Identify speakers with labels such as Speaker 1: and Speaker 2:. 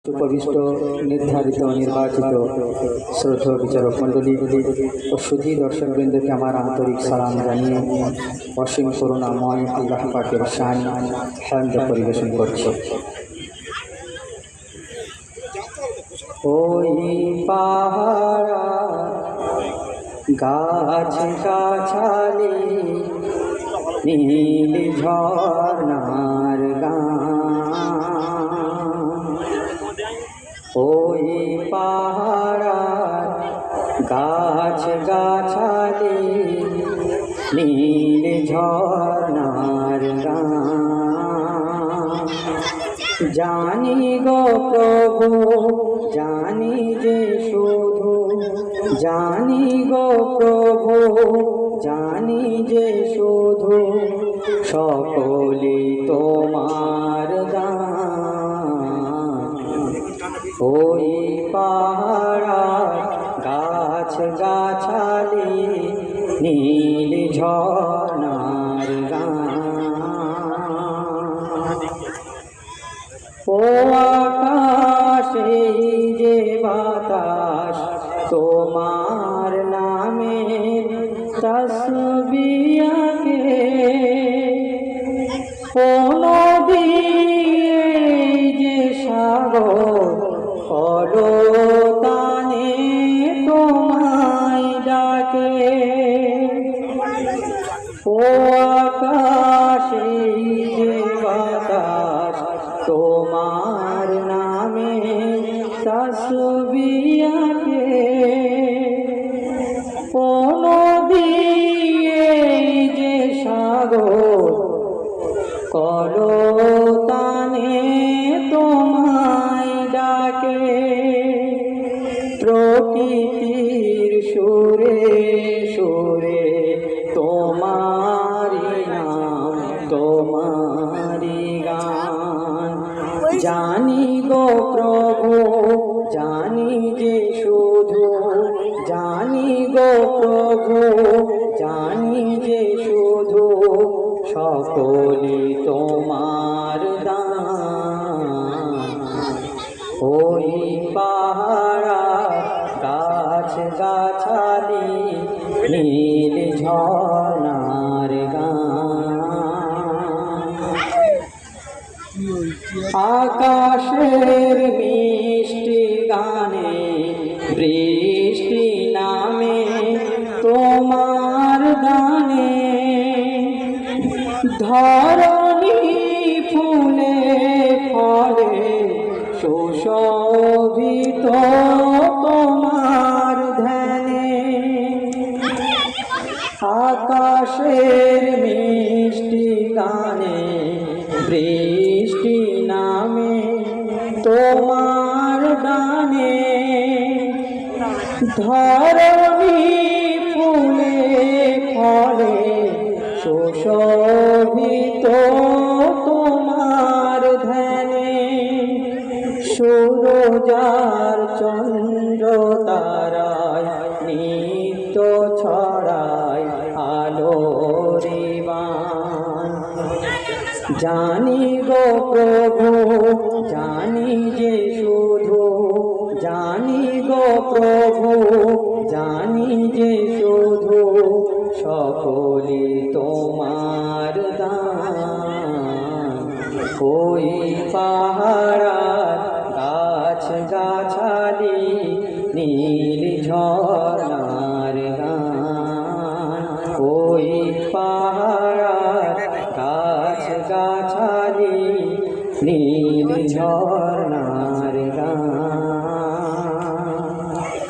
Speaker 1: সুপবিষ্ট নির্ধারিত নির্বাচিত শ্রদ্ধেয় বিচারক মণ্ডলী ও সুধী দর্শকবৃন্দকে আমার আন্তরিক সালাম জানিয়ে অসীম করুণাময় আল্লাহ পাকের শান হামদ পরিবেশন করছি। ওই পাহাড়া গাছ গাছালি নীল ঝর্ণার ওই পাহাড়ার গাছ গাছালি নীল ঝর্ণার জানি গো প্রভু জানি যে শুধু জানি গো প্রভু জানি যে শুধু সকলি তোমার দান। ওই পাহাড়ার গাছ গাছালি নীল ঝর্ণার ও আকাশে যে বাতাস তোমার নামে তসবিয়াকে ও নদী যে সাগর করতানে তোমায় ডাকে ও আকাশে যে বাতাস তোমার নামে তসবিয়াকে ও নদী যে সাগর করতানে তোমায় ডাকে প্রকৃতির সুরে সুরে তোমারি নাম তোমারি গান জানি গো প্রভু জানি যে শুধু জানি গো প্রভু জানি যে শুধু সকলি তোমার দান। ওই পাহাড়া গাছ গাছালি নীল ঝর্ণার আকাশের মিষ্টি গানে বৃষ্টি নামে তোমার গানে ধরণী ফুলে ফলে সুশোভিত তোমার ধ্যানে আকাশের মিষ্টি গানে বৃষ্টি নামে তোমার গানে ধরণী ফুলে ফলে সুশোভিত তোমার ধ্যানে সুরজার চন্দ্র তারায় নিত্য ছড়ায় আলোর বাণ জানি গো প্রভু জানি যে শুধু জানি গো প্রভু জানি যে শুধু সকলি তোমার দান। ওই পাহাড়ার গাছ গাছালি নীল ঝর্ণার গান ওই পাহাড়ার গাছ গাছালি নীল ঝর্ণার গান।